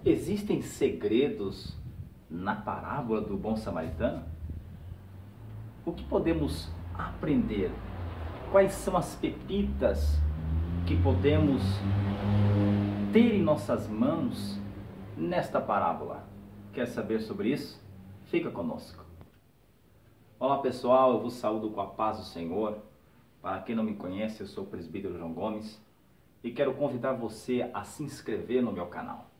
Existem segredos na parábola do bom samaritano? O que podemos aprender? Quais são as pepitas que podemos ter em nossas mãos nesta parábola? Quer saber sobre isso? Fica conosco. Olá pessoal, eu vos saúdo com a paz do Senhor. Para quem não me conhece, eu sou o presbítero João Gomes e quero convidar você a se inscrever no meu canal.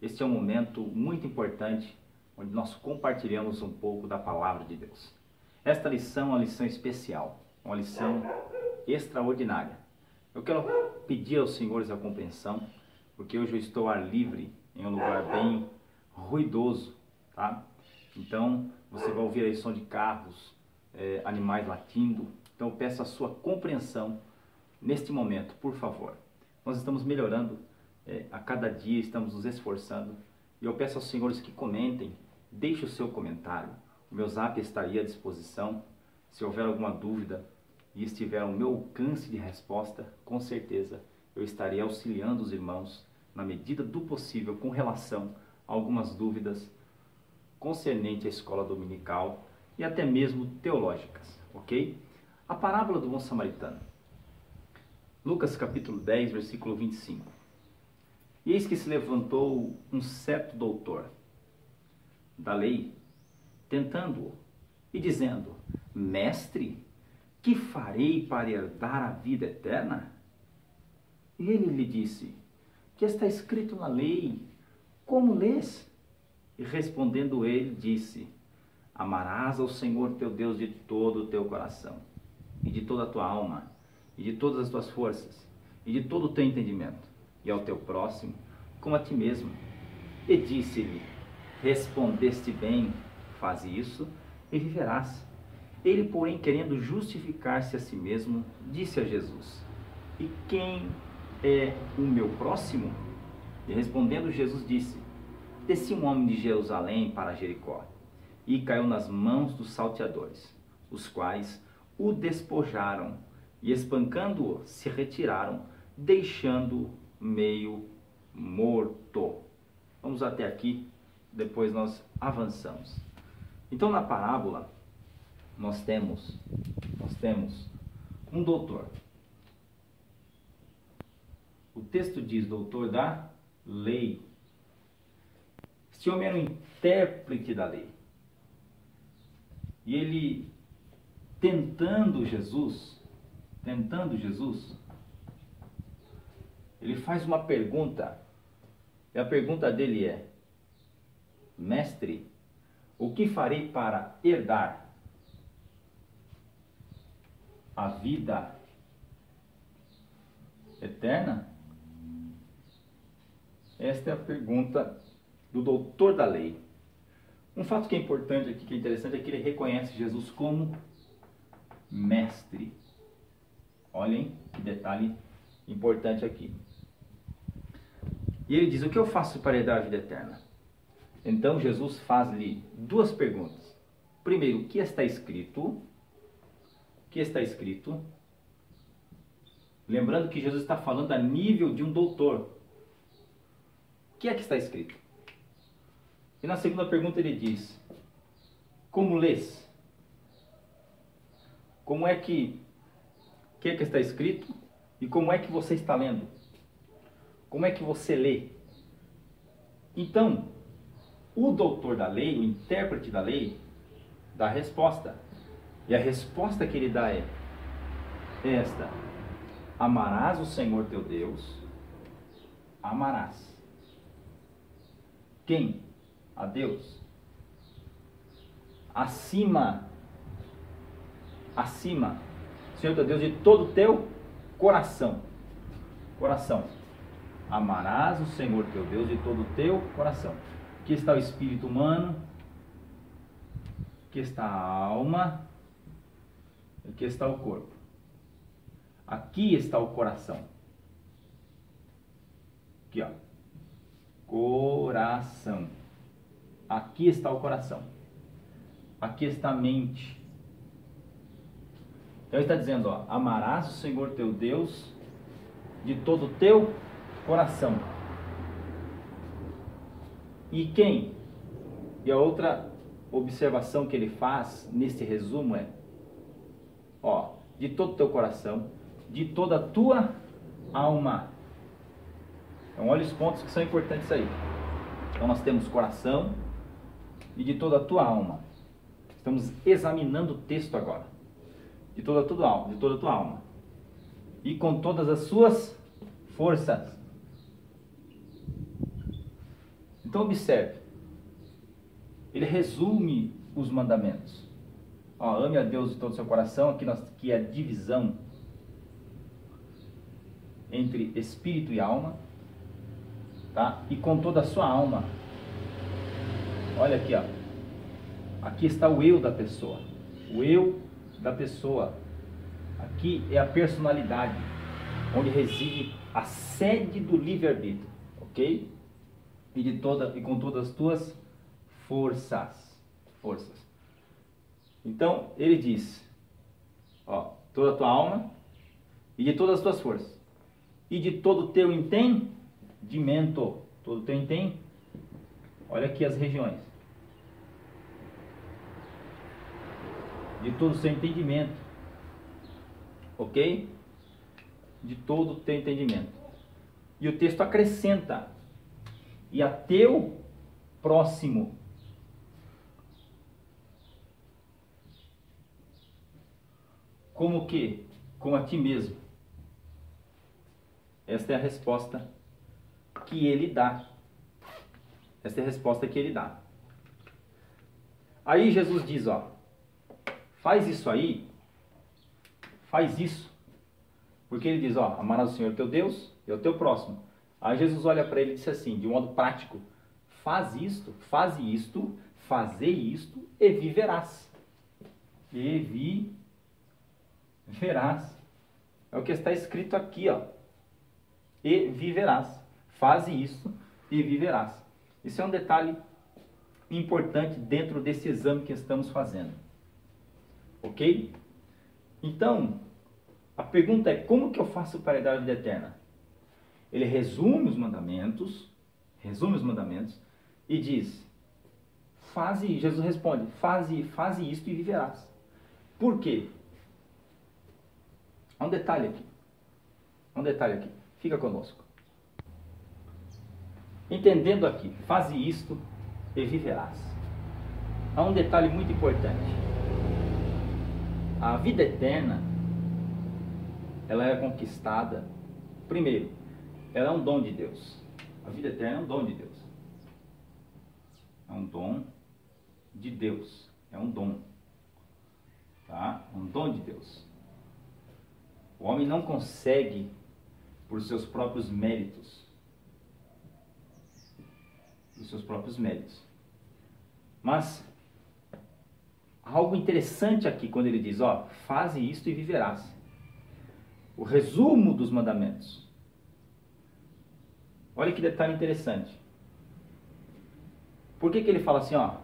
Este é um momento muito importante onde nós compartilhamos um pouco da palavra de Deus. Esta lição é uma lição especial, uma lição extraordinária. Eu quero pedir aos senhores a compreensão, porque hoje eu estou ao ar livre, em um lugar bem ruidoso, tá? Então você vai ouvir aí som de carros, animais latindo. Então eu peço a sua compreensão neste momento, por favor. Nós estamos melhorando a cada dia, estamos nos esforçando. E eu peço aos senhores que comentem, deixe o seu comentário. O meu zap estaria à disposição. Se houver alguma dúvida e estiver ao meu alcance de resposta, com certeza eu estarei auxiliando os irmãos na medida do possível com relação a algumas dúvidas concernente à escola dominical e até mesmo teológicas, ok? A parábola do bom samaritano. Lucas capítulo 10, versículo 25. E eis que se levantou um certo doutor da lei, tentando-o e dizendo: Mestre, que farei para herdar a vida eterna? E ele lhe disse: Que está escrito na lei? Como lês? E respondendo ele, disse: Amarás ao Senhor teu Deus de todo o teu coração, e de toda a tua alma, e de todas as tuas forças, e de todo o teu entendimento, e ao teu próximo como a ti mesmo. E disse-lhe: Respondeste bem, faze isso e viverás. Ele, porém, querendo justificar-se a si mesmo, disse a Jesus: E quem é o meu próximo? E respondendo Jesus disse: Descia um homem de Jerusalém para Jericó, e caiu nas mãos dos salteadores, os quais o despojaram, e espancando-o, se retiraram, deixando-o meio morto. Vamos até aqui, depois nós avançamos. Então na parábola nós temos um doutor. O texto diz doutor da lei. Este homem era um intérprete da lei. E ele tentando Jesus, ele faz uma pergunta. E a pergunta dele é: Mestre, o que farei para herdar a vida eterna? Esta é a pergunta do doutor da lei. Um fato que é importante aqui, que é interessante, é que ele reconhece Jesus como mestre. Olhem que detalhe importante aqui. E ele diz: o que eu faço para herdar a vida eterna? Então Jesus faz-lhe duas perguntas. Primeiro, o que está escrito? O que está escrito? Lembrando que Jesus está falando a nível de um doutor. O que é que está escrito? E na segunda pergunta ele diz: como lês? Como é que... O que é que está escrito? E como é que você está lendo? Como é que você lê? Então, o doutor da lei, o intérprete da lei, dá a resposta. E a resposta que ele dá é esta: amarás o Senhor teu Deus. Amarás. Quem? A Deus. Acima, Senhor teu Deus, de todo o teu coração. Amarás o Senhor teu Deus de todo o teu coração. Aqui está o espírito humano, aqui está a alma, aqui está o corpo. Aqui está o coração. Aqui, ó. Coração. Aqui está o coração. Aqui está a mente. Então ele está dizendo, ó, amarás o Senhor teu Deus de todo o teu coração. E a outra observação que ele faz nesse resumo é, ó, de todo o teu coração, de toda a tua alma. Então olha os pontos que são importantes aí. Então nós temos coração e de toda a tua alma. Estamos examinando o texto agora. De toda a tua alma, de toda a tua alma. E com todas as suas forças. Então observe. Ele resume os mandamentos. Ó, ame a Deus de todo o seu coração, aqui é a divisão entre espírito e alma, tá? E com toda a sua alma. Olha aqui, ó. Aqui está o eu da pessoa. O eu da pessoa. Aqui é a personalidade, onde reside a sede do livre-arbítrio, ok? E com todas as tuas forças. Então, ele diz, ó, toda a tua alma e de todas as tuas forças. E de todo o teu entendimento. Todo o teu entendimento. Olha aqui as regiões. De todo o seu entendimento. Ok? De todo o teu entendimento. E o texto acrescenta. E a teu próximo. Como o quê? Como a ti mesmo. Esta é a resposta que ele dá. Esta é a resposta que ele dá. Aí Jesus diz, ó, faz isso aí, faz isso. Porque ele diz, ó, amarás o Senhor teu Deus e o teu próximo. Aí Jesus olha para ele e diz assim, de um modo prático, faze isto, fazer isto e viverás. E viverás. É o que está escrito aqui, ó. E viverás. Faze isto e viverás. Isso é um detalhe importante dentro desse exame que estamos fazendo. Ok? Então, a pergunta é, como que eu faço para herdar a vida eterna? Ele resume os mandamentos e diz, Jesus responde, faze isto e viverás. Por quê? Há um detalhe aqui. Fica conosco. Entendendo aqui, faze isto e viverás. Há um detalhe muito importante. A vida eterna, ela é conquistada, primeiro, ela é um dom de Deus. A vida eterna é um dom de Deus. É um dom de Deus. É um dom. Tá? É um dom de Deus. O homem não consegue por seus próprios méritos. Mas algo interessante aqui quando ele diz, ó, faze isto e viverás. O resumo dos mandamentos. Olha que detalhe interessante. Por que ele fala assim, ó?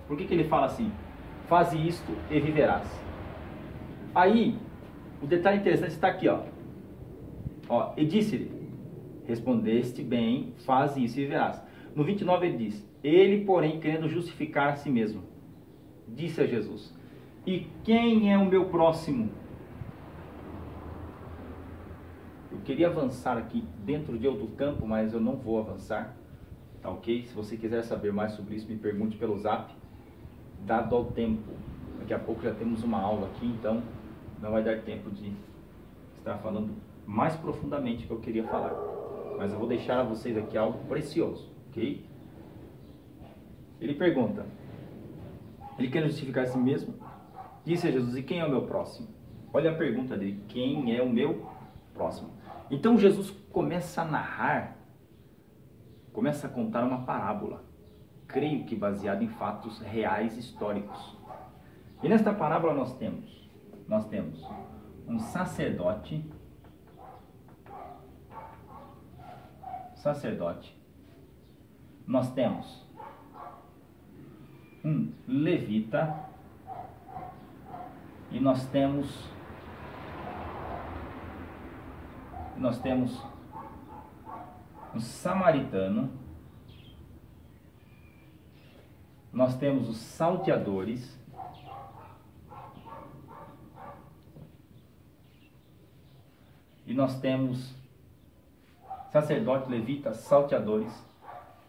Por que ele fala assim? Faze isto e viverás. Aí, o detalhe interessante está aqui, ó. Ó, e disse-lhe, respondeste bem, faze isso e viverás. No 29 ele diz, ele, porém, querendo justificar a si mesmo, disse a Jesus, e quem é o meu próximo? Eu queria avançar aqui dentro de outro campo, mas eu não vou avançar, tá ok? Se você quiser saber mais sobre isso, me pergunte pelo zap, dado ao tempo. Daqui a pouco já temos uma aula aqui, então não vai dar tempo de estar falando mais profundamente o que eu queria falar. Mas eu vou deixar a vocês aqui algo precioso, ok? Ele pergunta, ele quer justificar a si mesmo? Disse a Jesus, e quem é o meu próximo? Olha a pergunta dele, quem é o meu próximo? Então Jesus começa a narrar, começa a contar uma parábola, creio que baseada em fatos reais históricos. E nesta parábola nós temos um sacerdote, nós temos um levita e nós temos um samaritano, nós temos os salteadores, e nós temos sacerdote, levita, salteadores,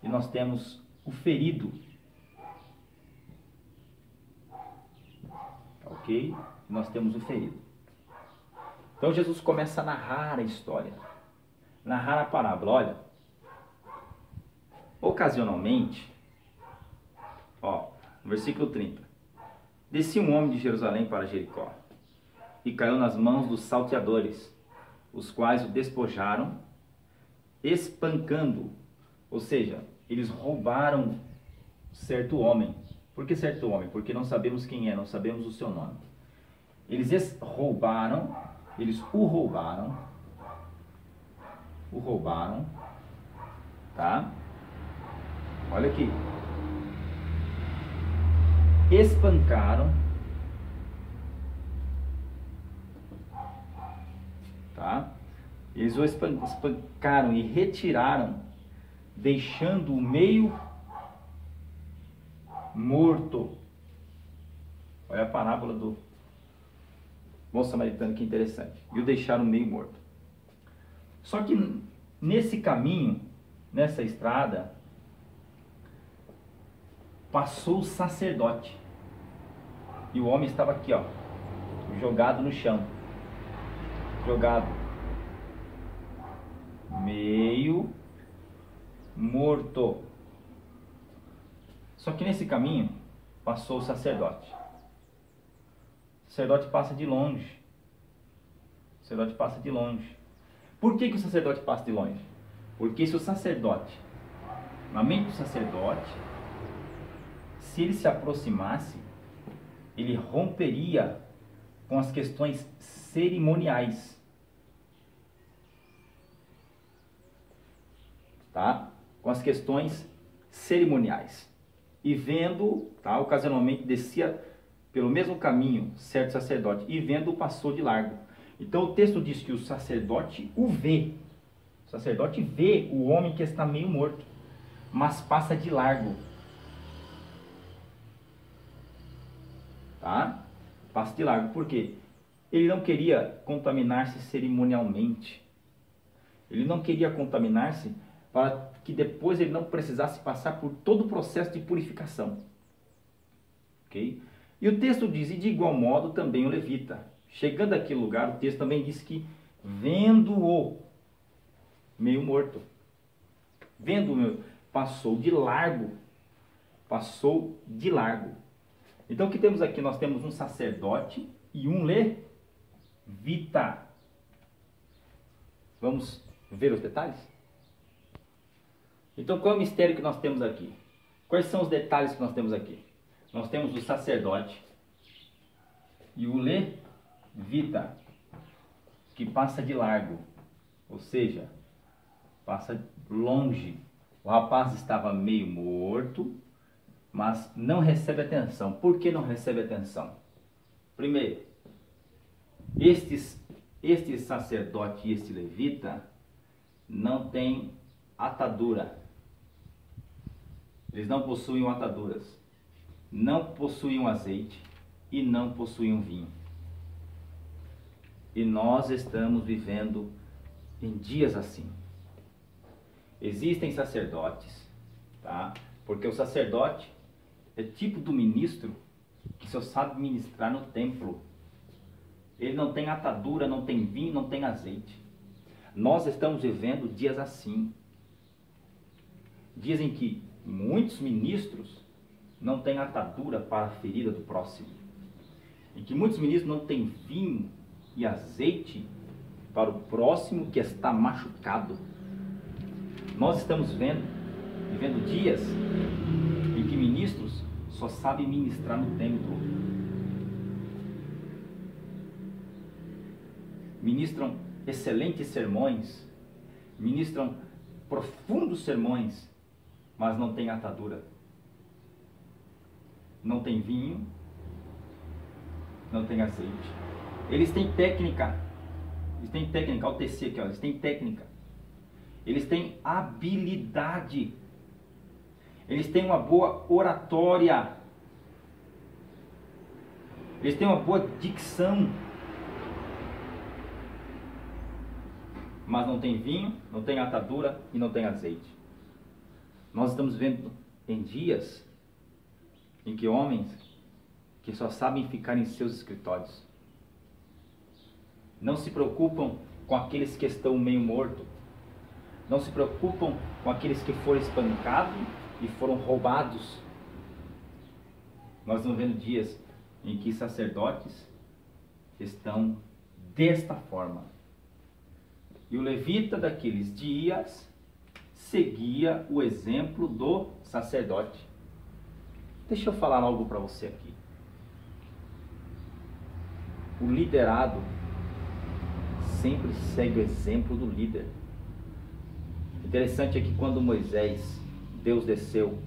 e nós temos o ferido, ok? E nós temos o ferido. Então Jesus começa a narrar a história, narrar a parábola. Olha, ocasionalmente, no versículo 30, descia um homem de Jerusalém para Jericó e caiu nas mãos dos salteadores, os quais o despojaram, espancando, ou seja, eles roubaram certo homem. Por que certo homem? Porque não sabemos quem é, não sabemos o seu nome. Eles o roubaram, tá? Olha aqui. Espancaram, tá? Eles o espancaram e retiraram, deixando o meio morto. Olha a parábola do bom samaritano, que interessante. E o deixaram meio morto. Só que nesse caminho, nessa estrada, passou o sacerdote. E o homem estava aqui, jogado no chão. Jogado. Meio morto. Só que nesse caminho passou o sacerdote. O sacerdote passa de longe. O sacerdote passa de longe. Por que o sacerdote passa de longe? Porque se o sacerdote, na mente do sacerdote, se ele se aproximasse, ele romperia com as questões cerimoniais. Tá? Com as questões cerimoniais. E vendo, tá? Ocasionalmente descia pelo mesmo caminho certo sacerdote, e vendo passou de largo. Então o texto diz que o sacerdote o vê. O sacerdote vê o homem que está meio morto, mas passa de largo. Tá? Passa de largo. Por quê? Ele não queria contaminar-se cerimonialmente. Ele não queria contaminar-se para que depois ele não precisasse passar por todo o processo de purificação. Ok? E o texto diz, e de igual modo também o levita. Chegando àquele lugar, o texto também diz que, vendo-o meio morto, passou de largo. Passou de largo. Então o que temos aqui? Nós temos um sacerdote e um levita. Vamos ver os detalhes? Então qual é o mistério que nós temos aqui? Quais são os detalhes que nós temos aqui? Nós temos o sacerdote e o levita, que passa de largo, ou seja, passa longe. O rapaz estava meio morto, mas não recebe atenção. Por que não recebe atenção? Primeiro, este sacerdote e este levita não têm atadura. Eles não possuíam ataduras, não possuíam azeite e não possuíam vinho. E nós estamos vivendo em dias assim. Existem sacerdotes, tá? Porque o sacerdote é tipo do ministro que só sabe ministrar no templo. Ele não tem atadura, não tem vinho, não tem azeite. Nós estamos vivendo dias assim. Dias em que muitos ministros não têm atadura para a ferida do próximo. Em que muitos ministros não têm vinho e azeite para o próximo que está machucado. Nós estamos vivendo dias em que ministros só sabem ministrar no templo. Ministram excelentes sermões, ministram profundos sermões, mas não tem atadura. Não tem vinho, não tem azeite. Eles têm técnica. Eles têm técnica, olha o TC aqui, ó, eles têm técnica. eles têm habilidade, eles têm uma boa oratória, eles têm uma boa dicção, mas não tem vinho, não tem atadura e não tem azeite. Nós estamos vendo em dias em que homens que só sabem ficar em seus escritórios não se preocupam com aqueles que estão meio mortos, não se preocupam com aqueles que foram espancados e foram roubados. Nós estamos vendo dias em que sacerdotes estão desta forma. E o levita daqueles dias seguia o exemplo do sacerdote. Deixa eu falar algo para você aqui. O liderado sempre segue o exemplo do líder. Interessante é que quando Deus desceu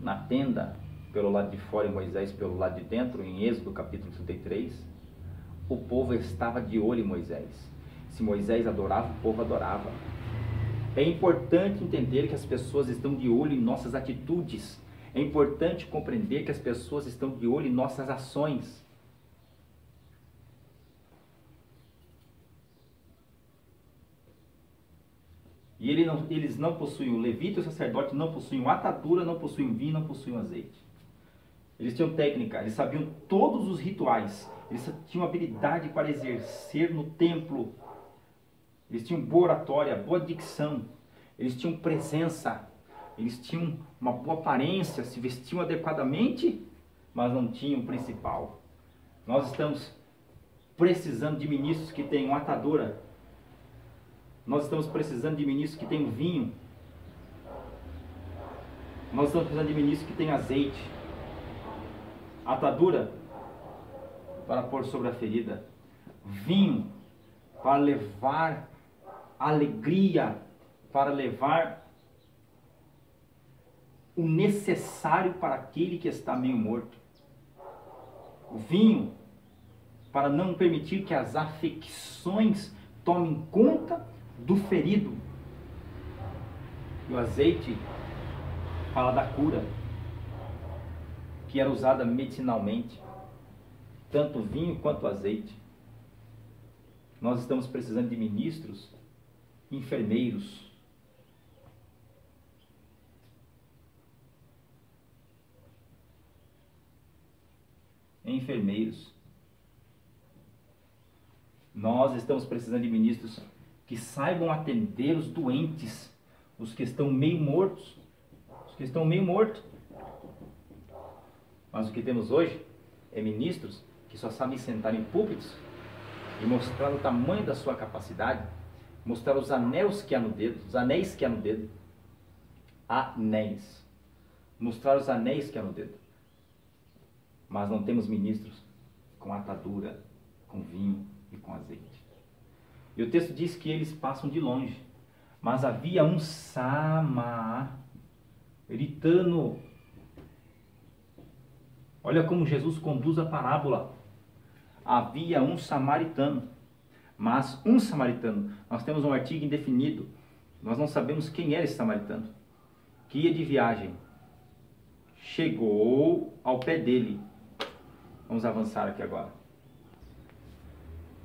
na tenda pelo lado de fora e Moisés pelo lado de dentro, em Êxodo capítulo 33, o povo estava de olho em Moisés. Se Moisés adorava, o povo adorava. É importante entender que as pessoas estão de olho em nossas atitudes. É importante compreender que as pessoas estão de olho em nossas ações. E eles não possuem, o levita e o sacerdote não possuem atadura, não possuem vinho, não possuem azeite. Eles tinham técnica, eles sabiam todos os rituais, eles tinham habilidade para exercer no templo, eles tinham boa oratória, boa dicção, eles tinham presença, eles tinham uma boa aparência, se vestiam adequadamente, mas não tinham o principal. Nós estamos precisando de ministros que tenham atadura. Nós estamos precisando de ministros que tenham vinho. Nós estamos precisando de ministros que tenham azeite. Atadura para pôr sobre a ferida. Vinho para levar alegria, para levar o necessário para aquele que está meio morto. O vinho para não permitir que as afecções tomem conta do ferido. E o azeite fala da cura, que era usada medicinalmente, tanto o vinho quanto o azeite. Nós estamos precisando de ministros, enfermeiros, Nós estamos precisando de ministros que saibam atender os doentes, os que estão meio mortos, Mas o que temos hoje é ministros que só sabem sentar em púlpitos e mostrar o tamanho da sua capacidade, mostrar os anéis que há no dedo, mostrar os anéis que há no dedo. Mas não temos ministros com atadura, com vinho e com azeite. E o texto diz que eles passam de longe, mas havia um samaritano. Olha como Jesus conduz a parábola. Havia um samaritano. Mas um samaritano, nós temos um artigo indefinido, nós não sabemos quem era esse samaritano, que ia de viagem, chegou ao pé dele. Vamos avançar aqui agora.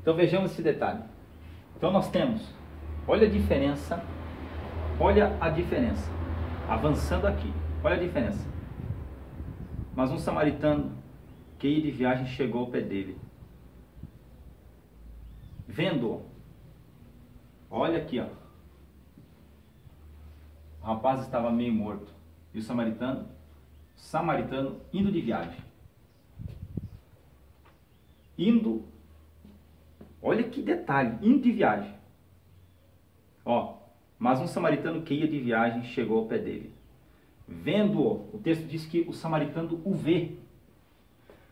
Então vejamos esse detalhe. Então nós temos, olha a diferença, avançando aqui, olha a diferença. Mas um samaritano que ia de viagem chegou ao pé dele. Vendo-o, olha aqui, ó. O rapaz estava meio morto. E o samaritano indo de viagem. Olha que detalhe, indo de viagem. Ó, mas um samaritano que ia de viagem chegou ao pé dele. Vendo-o, o texto diz que o samaritano o vê.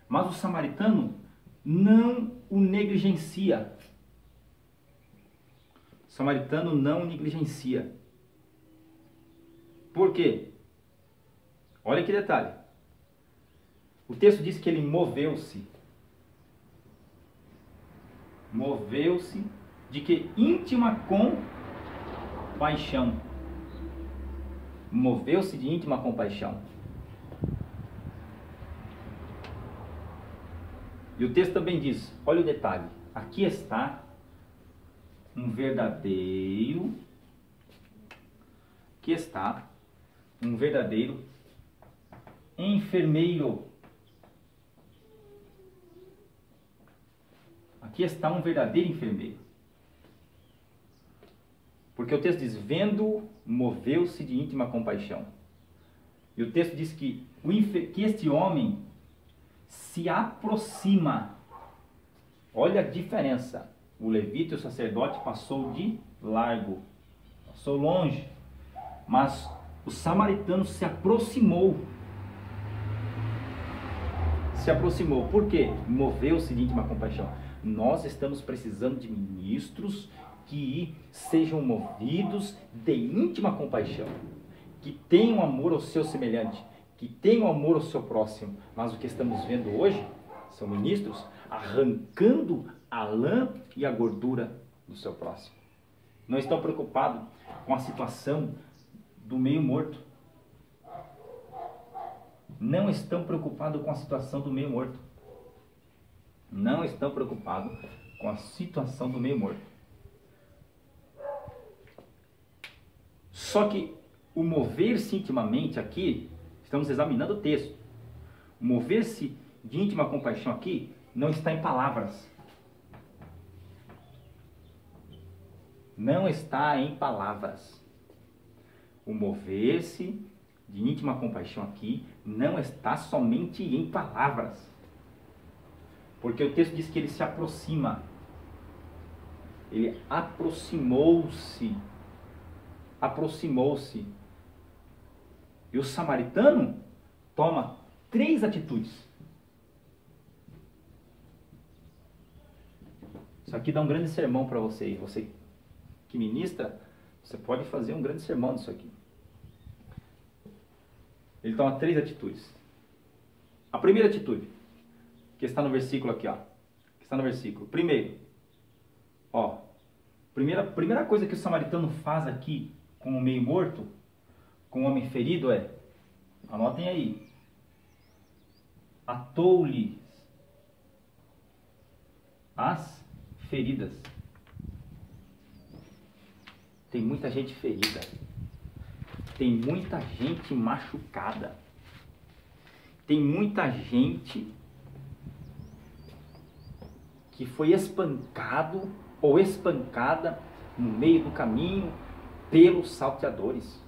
Mas o samaritano não o negligencia. O samaritano não o negligencia. Por quê? Olha que detalhe. O texto diz que ele moveu-se. Moveu-se de que íntima com... compaixão. Moveu-se de íntima compaixão. E o texto também diz, olha o detalhe, aqui está um verdadeiro enfermeiro. Aqui está um verdadeiro enfermeiro. Porque o texto diz, vendo, moveu-se de íntima compaixão. E o texto diz que este homem se aproxima. Olha a diferença. O levita e o sacerdote passou de largo, passou longe. Mas o samaritano se aproximou. Se aproximou. Por quê? Moveu-se de íntima compaixão. Nós estamos precisando de ministros que sejam movidos de íntima compaixão, que tenham amor ao seu semelhante, que tenham amor ao seu próximo. Mas o que estamos vendo hoje são ministros arrancando a lã e a gordura do seu próximo. Não estão preocupados com a situação do meio morto. Não estão preocupados com a situação do meio morto. Não estão preocupados com a situação do meio morto. Só que o mover-se intimamente aqui, estamos examinando o texto. O mover-se de íntima compaixão aqui não está em palavras. Não está em palavras. O mover-se de íntima compaixão aqui não está somente em palavras. Porque o texto diz que ele se aproxima. Ele aproximou-se. Aproximou-se. E o samaritano toma 3 atitudes. Isso aqui dá um grande sermão para você. E você que ministra, você pode fazer um grande sermão disso aqui. Ele toma 3 atitudes. A primeira atitude, que está no versículo aqui, ó. Que está no versículo. Primeiro, ó. Primeira coisa que o samaritano faz aqui com o meio morto, com o homem ferido é, anotem aí, atou-lhe as feridas. Tem muita gente ferida. Tem muita gente machucada. Tem muita gente que foi espancado ou espancada no meio do caminho pelos salteadores.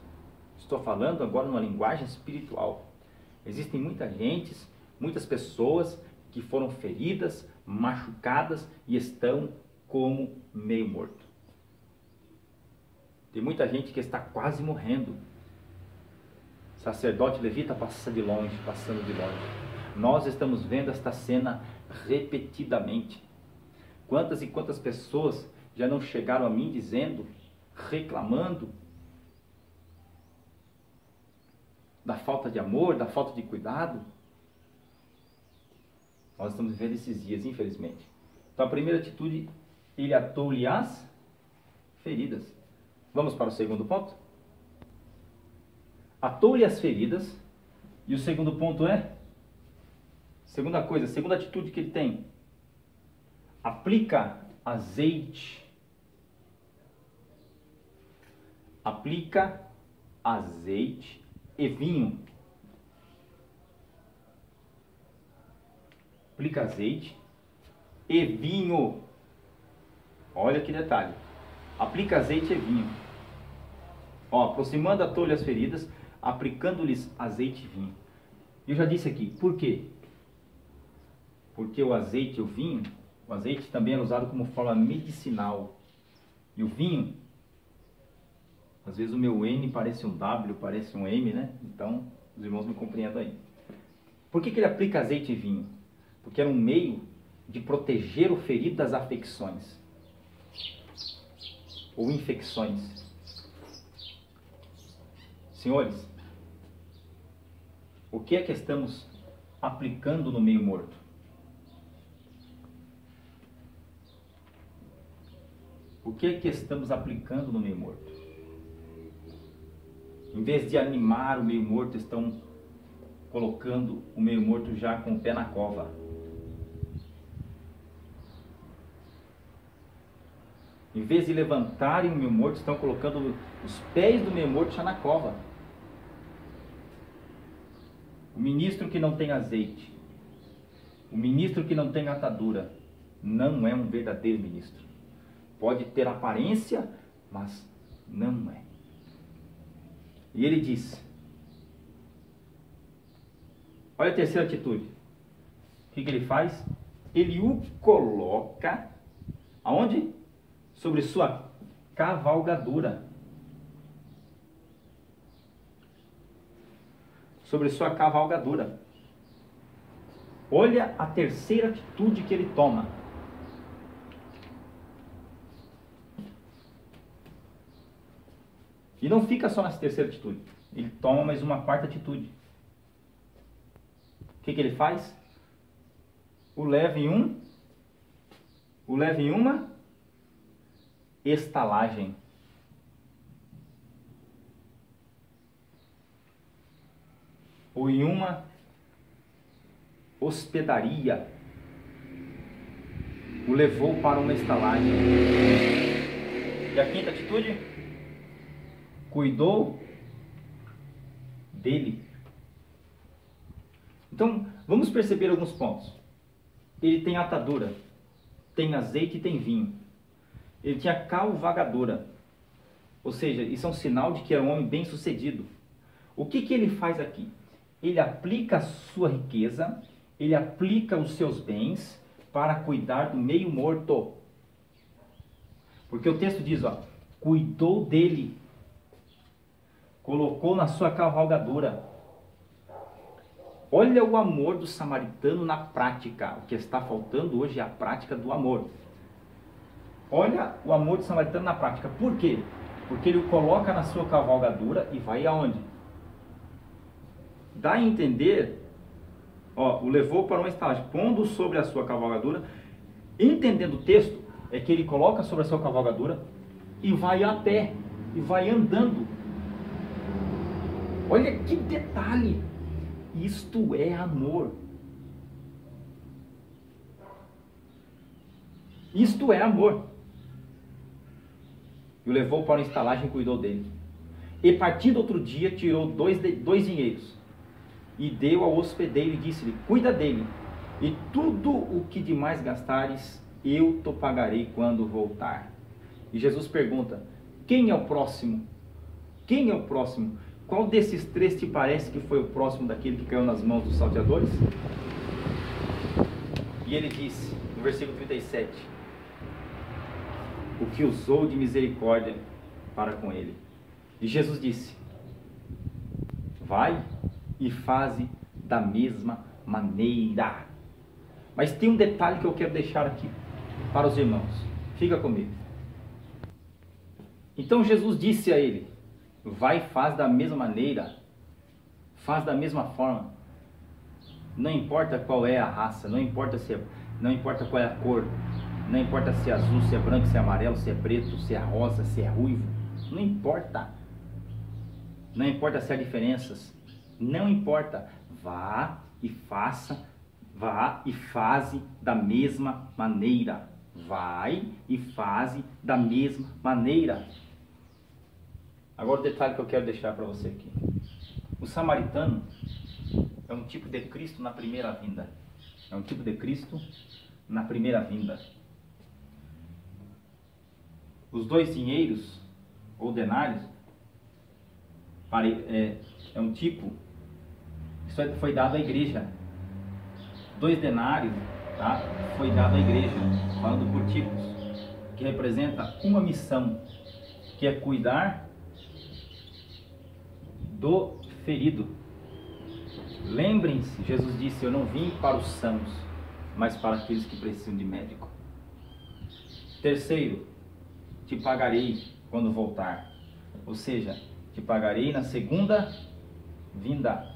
Estou falando agora numa linguagem espiritual. Existem muitas pessoas que foram feridas, machucadas e estão como meio morto. Tem muita gente que está quase morrendo. Sacerdote levita passando de longe. Nós estamos vendo esta cena repetidamente. Quantas e quantas pessoas já não chegaram a mim dizendo, reclamando da falta de amor, da falta de cuidado? Nós estamos vivendo esses dias, infelizmente. Então a primeira atitude, ele atou-lhe as feridas. Vamos para o segundo ponto? Atou-lhe as feridas. E o segundo ponto é, segunda atitude que ele tem, aplica azeite. Aplica azeite e vinho. Aplica azeite e vinho. Olha que detalhe. Aplica azeite e vinho. Ó, aproximando atou-lhe as feridas, aplicando-lhes azeite e vinho. Eu já disse aqui, por quê? Porque o azeite e o vinho, o azeite também é usado como forma medicinal. E o vinho, às vezes o meu N parece um W, parece um M, né? Então, os irmãos me compreendam aí. Por que ele aplica azeite e vinho? Porque era um meio de proteger o ferido das afecções ou infecções. Senhores, o que é que estamos aplicando no meio morto? O que é que estamos aplicando no meio morto? Em vez de animar o meio morto, estão colocando o meio morto já com o pé na cova. Em vez de levantarem o meio morto, estão colocando os pés do meio morto já na cova. O ministro que não tem azeite, o ministro que não tem atadura, não é um verdadeiro ministro. Pode ter aparência, mas não é. E ele diz, olha a terceira atitude. O que ele faz? Ele o coloca, aonde? Sobre sua cavalgadura. Sobre sua cavalgadura. Olha a terceira atitude que ele toma. E não fica só nessa terceira atitude. Ele toma mais uma quarta atitude. O que ele faz? O leva em uma estalagem. Ou em uma hospedaria. O levou para uma estalagem. E a quinta atitude? Cuidou dele. Então, vamos perceber alguns pontos. Ele tem atadura, tem azeite e tem vinho. Ele tinha cavalgadura. Ou seja, isso é um sinal de que era um homem bem sucedido. O que ele faz aqui? Ele aplica a sua riqueza, ele aplica os seus bens para cuidar do meio morto. Porque o texto diz, ó, cuidou dele, colocou na sua cavalgadura. Olha o amor do samaritano na prática. O que está faltando hoje é a prática do amor. Olha o amor do samaritano na prática. Por quê? Porque ele o coloca na sua cavalgadura e vai aonde? Dá a entender, ó, o levou para uma estalagem, pondo sobre a sua cavalgadura. Entendendo o texto, é que ele coloca sobre a sua cavalgadura e vai a pé, e vai andando. Olha que detalhe! Isto é amor. Isto é amor. E o levou para uma estalagem e cuidou dele. E partindo outro dia, tirou dois dinheiros e deu ao hospedeiro e disse-lhe, cuida dele, e tudo o que demais gastares, eu te pagarei quando voltar. E Jesus pergunta, quem é o próximo? Quem é o próximo? Qual desses três te parece que foi o próximo daquele que caiu nas mãos dos salteadores? E ele disse, no versículo 37, o que usou de misericórdia para com ele. E Jesus disse, vai e faze da mesma maneira. Mas tem um detalhe que eu quero deixar aqui para os irmãos. Fica comigo. Então Jesus disse a ele, vai e faz da mesma maneira, faz da mesma forma. Não importa qual é a raça, não importa qual é a cor, não importa se é azul, se é branco, se é amarelo, se é preto, se é rosa, se é ruivo, não importa. Não importa se há diferenças, não importa. Vá e faça, vá e faze da mesma maneira. Vai e faze da mesma maneira. Agora o detalhe que eu quero deixar para você aqui. O samaritano é um tipo de Cristo na primeira vinda. É um tipo de Cristo na primeira vinda. Os 2 dinheiros ou denários é um tipo, isso foi dado à igreja. 2 denários, tá? Foi dado à igreja, falando por tipos, que representa uma missão, que é cuidar do ferido. Lembrem-se, Jesus disse, eu não vim para os sãos, mas para aqueles que precisam de médico. Terceiro, te pagarei quando voltar. Ou seja, te pagarei na segunda vinda.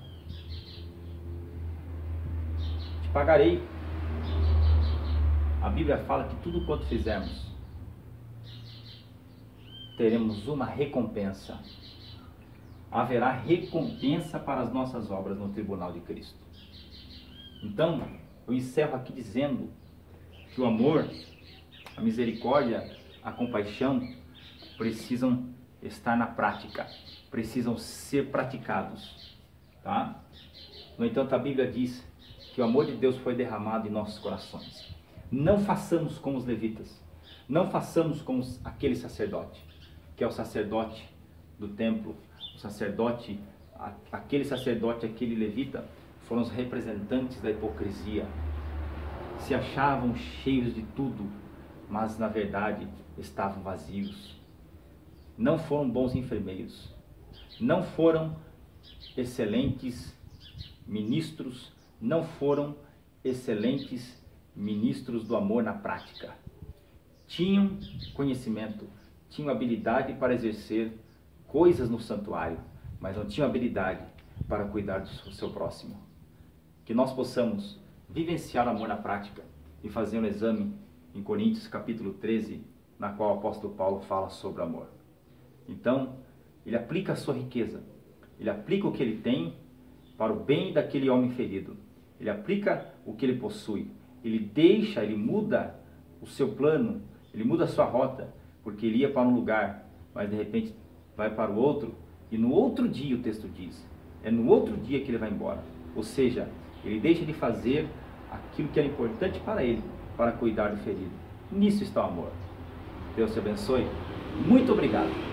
Te pagarei. A Bíblia fala que tudo quanto fizermos, teremos uma recompensa. haverá recompensa para as nossas obras no tribunal de Cristo. Então, eu encerro aqui dizendo que o amor, a misericórdia, a compaixão precisam estar na prática, precisam ser praticados, tá? No entanto, a Bíblia diz que o amor de Deus foi derramado em nossos corações. Não façamos como os levitas, não façamos como aquele sacerdote, que é o sacerdote do templo, o sacerdote, aquele levita, foram os representantes da hipocrisia. Se achavam cheios de tudo, mas na verdade estavam vazios. Não foram bons enfermeiros, não foram excelentes ministros, não foram excelentes ministros do amor na prática. Tinham conhecimento, tinham habilidade para exercer coisas no santuário, mas não tinham habilidade para cuidar do seu próximo. Que nós possamos vivenciar o amor na prática e fazer um exame em Coríntios capítulo 13, na qual o apóstolo Paulo fala sobre o amor. Então, ele aplica a sua riqueza, ele aplica o que ele tem para o bem daquele homem ferido, ele aplica o que ele possui, ele muda o seu plano, ele muda a sua rota, porque ele ia para um lugar, mas de repente vai para o outro, e no outro dia o texto diz, é no outro dia que ele vai embora. Ou seja, ele deixa de fazer aquilo que era importante para ele, para cuidar do ferido. Nisso está o amor. Deus te abençoe. Muito obrigado.